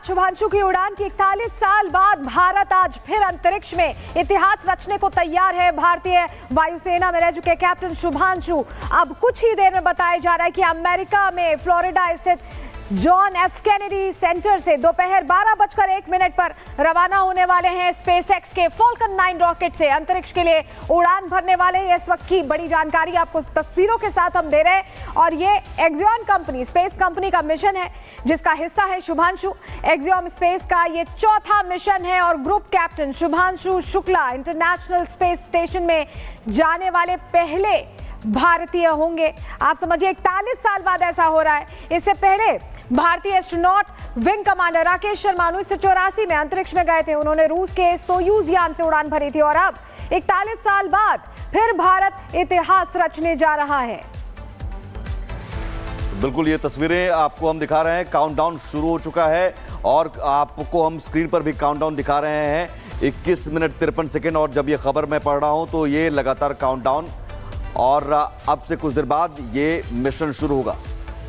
शुभांशु की उड़ान की 41 साल बाद भारत आज फिर अंतरिक्ष में इतिहास रचने को तैयार है। भारतीय वायुसेना में रह चुके कैप्टन शुभांशु अब कुछ ही देर में बताया जा रहा है कि अमेरिका में फ्लोरिडा स्थित जॉन एफ कैनेडी सेंटर से दोपहर 12:01 पर रवाना होने वाले हैं। स्पेसएक्स के फॉल्कन 9 रॉकेट से अंतरिक्ष के लिए उड़ान भरने वाले हैं। इस वक्त की बड़ी जानकारी आपको तस्वीरों के साथ हम दे रहे हैं और ये एक्सियोम कंपनी, स्पेस कंपनी का मिशन है जिसका हिस्सा है शुभांशु। एक्सियोम स्पेस का ये चौथा मिशन है और group captain Shubhanshu Shukla international space station में जाने वाले पहले भारतीय होंगे। आप समझिए 41 साल बाद ऐसा हो रहा है। इससे पहले भारतीय astronaut wing commander Rakesh Sharma 1984 में अंतरिक्ष में गए थे। उन्होंने रूस के सोयूज यान से उड़ान भरी थी और अब 41 साल बाद फिर भारत इतिहास रचने जा रहा है। बिल्कुल, ये तस्वीरें आपको हम दिखा रहे हैं। काउंटडाउन शुरू हो चुका है और आपको हम स्क्रीन पर भी काउंटडाउन दिखा रहे हैं। 21 मिनट 53 सेकेंड और जब ये खबर मैं पढ़ रहा हूं तो ये लगातार काउंटडाउन और अब से कुछ देर बाद ये मिशन शुरू होगा।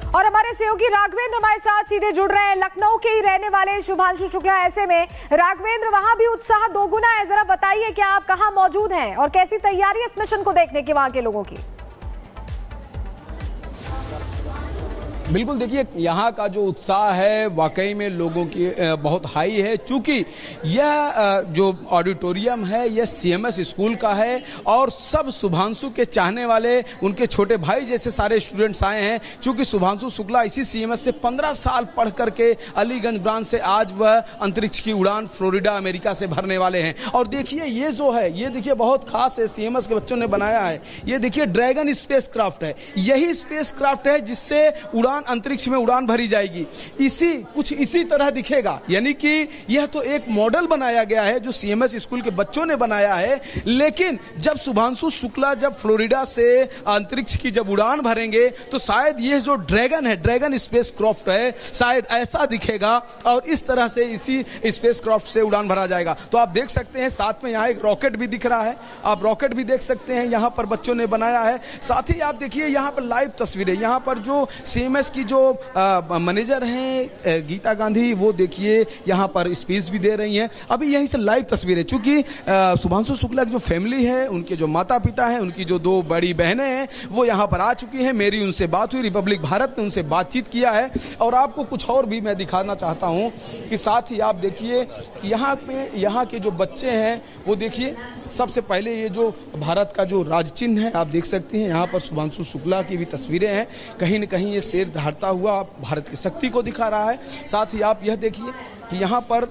और हमारे सहयोगी राघवेंद्र हमारे साथ सीधे जुड़ रहे हैं। लखनऊ के ही रहने वाले शुभांशु शुक्ला, ऐसे में राघवेंद्र वहां भी उत्साह दोगुना है। जरा बताइए कि आप कहां मौजूद हैं और कैसी तैयारी इस मिशन को देखने की वहां के लोगों की? बिल्कुल, देखिए यहाँ का जो उत्साह है वाकई में लोगों की बहुत हाई है, चूंकि यह जो ऑडिटोरियम है यह सीएमएस स्कूल का है और सब शुभांशु के चाहने वाले उनके छोटे भाई जैसे सारे स्टूडेंट्स आए हैं। चूंकि शुभांशु शुक्ला इसी सीएमएस से 15 साल पढ़ करके अलीगंज ब्रांच से आज वह अंतरिक्ष की उड़ान फ्लोरिडा अमेरिका से भरने वाले हैं। और देखिए ये जो है, ये देखिए बहुत खास है, सीएमएस के बच्चों ने बनाया है। ये देखिए ड्रैगन स्पेस क्राफ्ट है, यही स्पेस क्राफ्ट है जिससे उड़ान अंतरिक्ष में उड़ान भरी जाएगी। कुछ इसी तरह दिखेगा, यानी कि यह तो एक मॉडल बनाया गया है जो सीएमएस स्कूल के बच्चों ने बनाया है। लेकिन जब शुभांशु शुक्ला जब फ्लोरिडा से अंतरिक्ष की जब उड़ान भरेंगे तो शायद यह जो ड्रैगन है, ड्रैगन स्पेस क्राफ्ट है, शायद ऐसा दिखेगा और इस तरह से इसी स्पेस क्राफ्ट से उड़ान भरा जाएगा। तो आप देख सकते हैं साथ में यहाँ एक रॉकेट भी दिख रहा है, आप रॉकेट भी देख सकते हैं, यहाँ पर बच्चों ने बनाया है। साथ ही आप देखिए यहाँ पर लाइव तस्वीरें, यहाँ पर जो सीएमएस की जो मैनेजर हैं गीता गांधी, वो देखिए यहाँ पर स्पीच भी दे रही हैं। अभी यहीं से लाइव तस्वीरें, चूंकि शुभांशु शुक्ला की जो फैमिली है, उनके जो माता पिता हैं, उनकी जो 2 बड़ी बहनें हैं, वो यहाँ पर आ चुकी हैं। मेरी उनसे बात हुई, रिपब्लिक भारत ने उनसे बातचीत किया है। और आपको कुछ और भी मैं दिखाना चाहता हूँ कि साथ ही आप देखिए कि यहाँ के जो बच्चे हैं वो देखिए, सबसे पहले ये जो भारत का जो राज चिन्ह है आप देख सकते हैं, यहाँ पर शुभांशु शुक्ला की भी तस्वीरें हैं। कहीं न कहीं ये शेर दहाड़ता हुआ भारत की शक्ति को दिखा रहा है। साथ ही आप यह देखिए कि यहाँ पर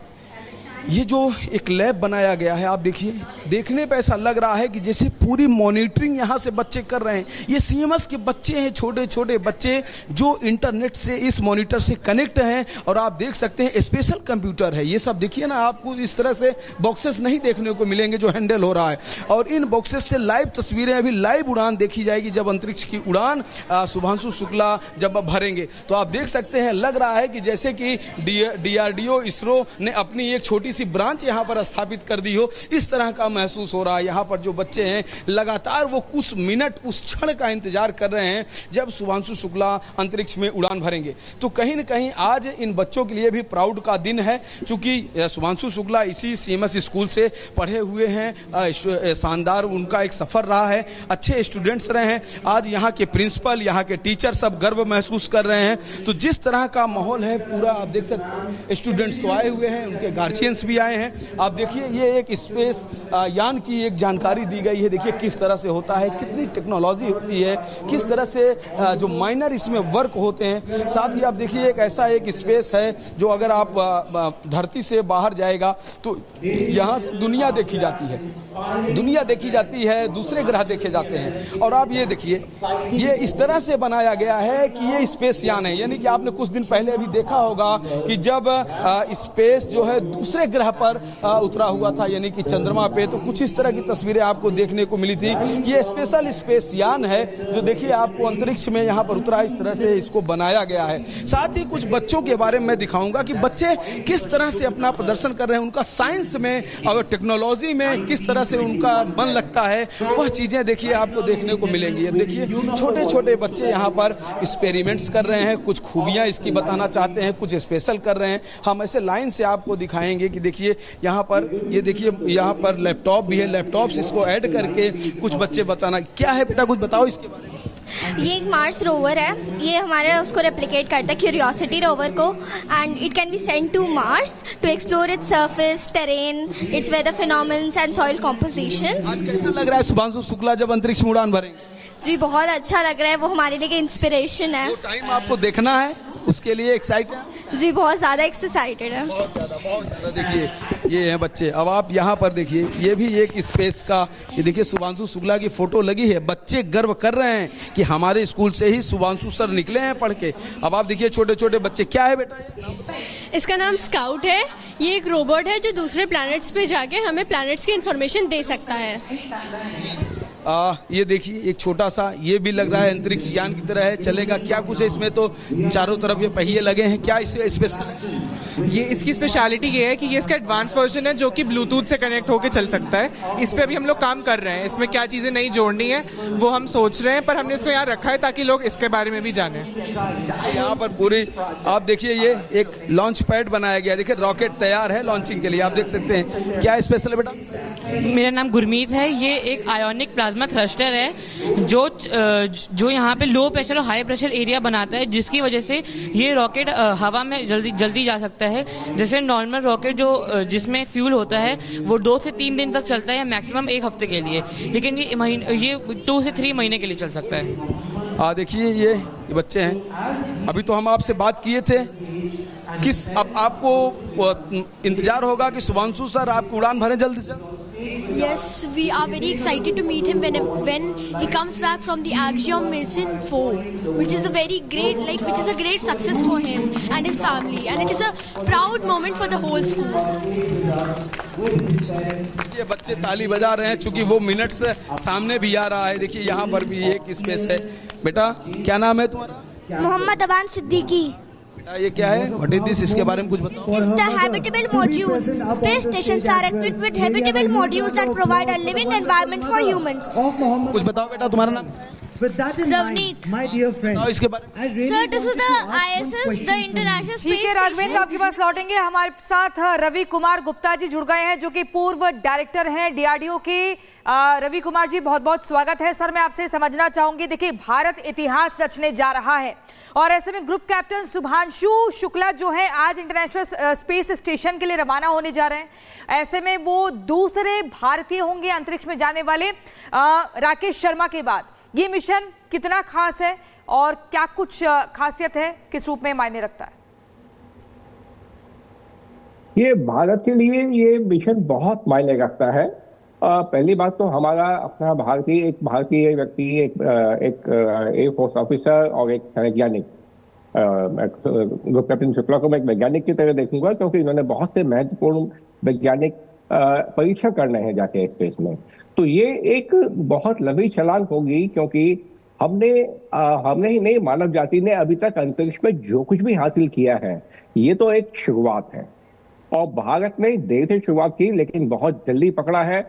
ये जो एक लैब बनाया गया है, आप देखिए, देखने पे ऐसा लग रहा है कि जैसे पूरी मॉनिटरिंग यहाँ से बच्चे कर रहे हैं। ये सीएमएस के बच्चे हैं, छोटे छोटे बच्चे जो इंटरनेट से इस मॉनिटर से कनेक्ट हैं। और आप देख सकते हैं स्पेशल कंप्यूटर है ये सब। देखिए ना, आपको इस तरह से बॉक्सेस नहीं देखने को मिलेंगे जो हैंडल हो रहा है। और इन बॉक्सेस से लाइव तस्वीरें, अभी लाइव उड़ान देखी जाएगी जब अंतरिक्ष की उड़ान शुभांशु शुक्ला जब भरेंगे। तो आप देख सकते हैं, लग रहा है कि जैसे कि DRDO इसरो ने अपनी एक छोटी सी ब्रांच यहां पर स्थापित कर दी हो, इस तरह का महसूस हो रहा है। यहां पर जो बच्चे हैं लगातार वो कुछ मिनट, उस क्षण का इंतजार कर रहे हैं जब शुभांशु शुक्ला अंतरिक्ष में उड़ान भरेंगे। तो कहीं न कहीं आज इन बच्चों के लिए भी प्राउड का दिन है, क्योंकि शुभांशु शुक्ला इसी सीएमएस स्कूल से पढ़े हुए हैं। शानदार उनका एक सफर रहा है, अच्छे स्टूडेंट्स रहे हैं। आज यहाँ के प्रिंसिपल, यहाँ के टीचर सब गर्व महसूस कर रहे हैं। तो जिस तरह का माहौल है पूरा, आप देख सकते हैं, स्टूडेंट्स तो आए हुए हैं, उनके गार्जियंस भी आए हैं। आप देखिए ये एक स्पेस यान की एक जानकारी दी गई है। देखिए किस तरह से होता है, कितनी टेक्नोलॉजी होती है, किस तरह से जो माइनर इसमें वर्क होते हैं। साथ ही आप देखिए एक ऐसा एक स्पेस है जो अगर आप धरती से बाहर जाएगा तो यहाँ से दुनिया देखी जाती है, दुनिया देखी जाती है, दूसरे ग्रह देखे जाते हैं। और आप ये देखिए, ये इस तरह से बनाया गया है कि ये स्पेस यान है। यानी कि आपने कुछ दिन पहले अभी देखा होगा कि जब स्पेस जो है दूसरे ग्रह पर उतरा हुआ था, यानी कि चंद्रमा पे। तो कुछ इस तरह की तस्वीरें आपको देखने को मिली थी। ये स्पेशल स्पेस यान है जो देखिए आपको अंतरिक्ष में यहाँ पर उतरा, इस तरह से इसको बनाया गया है। साथ ही कुछ बच्चों के बारे में मैं दिखाऊंगा कि बच्चे किस तरह से अपना प्रदर्शन कर रहे हैं, उनका साइंस में और टेक्नोलॉजी में किस तरह से उनका मन लगता है, वह चीजें देखिए आपको देखने को मिलेंगी। ये देखिए छोटे छोटे बच्चे यहाँ पर एक्सपेरिमेंट्स कर रहे हैं, कुछ खूबियां इसकी बताना चाहते हैं, कुछ स्पेशल कर रहे हैं। हम ऐसे लाइन से आपको दिखाएंगे कि देखिए यहाँ पर, ये देखिए यहाँ पर लैपटॉप भी है, लैपटॉप से इसको ऐड करके कुछ बच्चे बताना। क्या है बेटा, कुछ बताओ इसके बारे में। ये एक मार्स रोवर है, ये हमारे उसको रेप्लिकेट करता है, क्यूरियोसिटी रोवर को, and it can be sent to Mars to explore its surface, terrain, its weather phenomenons and soil compositions. आज कैसा लग रहा है शुभांशु शुक्ला जब अंतरिक्ष में उड़ान भरेंगे? जी बहुत अच्छा लग रहा है, वो हमारे लिए इंस्पिरेशन है। वो टाइम आपको देखना है, उसके लिए एक्साइटेड है? जी बहुत ज़्यादा एक्साइटेड है। बहुत ज़्यादा। देखिए ये हैं बच्चे। अब आप यहाँ पर देखिए, ये भी एक स्पेस का, ये देखिए शुभांशु शुक्ला की फोटो लगी है। बच्चे गर्व कर रहे हैं कि हमारे स्कूल से ही शुभांशु सर निकले हैं पढ़ के। अब आप देखिए छोटे छोटे बच्चे। क्या है बेटा ये? इसका नाम स्काउट है। ये एक रोबोट है जो दूसरे प्लैनेट्स पे जाके हमें प्लैनेट्स की इंफॉर्मेशन दे सकता है। ये देखिए एक छोटा सा, ये भी लग रहा है अंतरिक्ष यान की तरह है, चलेगा। क्या कुछ है इसमें? तो चारों तरफ ये पहिए लगे हैं। क्या इसे स्पेशल है? ये इसकी स्पेशलिटी ये है कि ये इसका एडवांस वर्जन है जो कि ब्लूटूथ से कनेक्ट होकर चल सकता है। इस पे अभी हम लोग काम कर रहे हैं, इसमें क्या चीज़ें नई जोड़नी है वो हम सोच रहे हैं, पर हमने इसको यहाँ रखा है ताकि लोग इसके बारे में भी जाने। यहाँ पर पूरी आप देखिए, ये एक लॉन्च पैड बनाया गया। देखिए रॉकेट तैयार है लॉन्चिंग के लिए, आप देख सकते हैं। क्या स्पेशल है बेटा? मेरा नाम गुरमीत है। ये एक आयोनिक प्लाज्मा थ्रस्टर है जो यहाँ पे लो प्रेशर और हाई प्रेशर एरिया बनाता है, जिसकी वजह से ये रॉकेट हवा में जल्दी जा सकता है। जैसे नॉर्मल रॉकेट जो जिसमें फ्यूल होता है वो 2 से 3 दिन तक चलता है, मैक्सिमम 1 हफ्ते के लिए, लेकिन ये 2 से 3 महीने के लिए चल सकता है। देखिए ये बच्चे हैं। अभी तो हम आपसे बात किए थे, किस अब आपको इंतजार होगा कि शुभांशु सर आप उड़ान भरें जल्द से जल्द? Yes, we are very excited to meet him when he comes back from the Axiom Mission 4, which is a great success for him and his family, and it is a proud moment for the whole school. ये बच्चे ताली बजा रहे हैं क्योंकि वो minutes सामने भी आ रहा है। देखिए यहाँ पर भी एक स्पेस है। बेटा क्या नाम है तुम्हारा? मोहम्मद अबान सिद्दीकी। ये क्या है? What is this? इसके बारे में कुछ बताओ। It's the habitable modules. Space stations are equipped with habitable modules that provide a living environment for humans. कुछ बताओ बेटा, तुम्हारा नाम? Navneet. बताओ इसके बारे में। Sir, this is the ISS, the International ठीक Space है राघवेंद्र, Station. आपके पास लौटेंगे। हमारे साथ रवि कुमार गुप्ता जी जुड़ गए हैं, जो कि पूर्व डायरेक्टर हैं DRDO के। रवि कुमार जी, बहुत बहुत स्वागत है। सर, मैं आपसे समझना चाहूंगी, देखिए भारत इतिहास रचने जा रहा है और ऐसे में ग्रुप कैप्टन शुभांशु शुक्ला जो है आज इंटरनेशनल स्पेस स्टेशन के लिए रवाना होने जा रहे हैं। ऐसे में वो दूसरे भारतीय होंगे अंतरिक्ष में जाने वाले राकेश शर्मा के बाद। ये मिशन कितना खास है और क्या कुछ खासियत है, किस रूप में मायने रखता है? ये भारत के लिए ये मिशन बहुत मायने रखता है। पहली बात तो हमारा अपना भारतीय व्यक्ति, एक एयरफोर्स ऑफिसर और एक वैज्ञानिक, ग्रुप कैप्टन शुक्ला को मैं एक वैज्ञानिक की तरह देखूंगा, क्योंकि इन्होंने बहुत से महत्वपूर्ण वैज्ञानिक परीक्षण करने हैं जाके स्पेस में। तो ये एक बहुत लंबी छलांग होगी, क्योंकि हमने ही नहीं, मानव जाति ने अभी तक अंतरिक्ष में जो कुछ भी हासिल किया है ये तो एक शुरुआत है। और भारत ने देर से शुरुआत की लेकिन बहुत जल्दी पकड़ा है।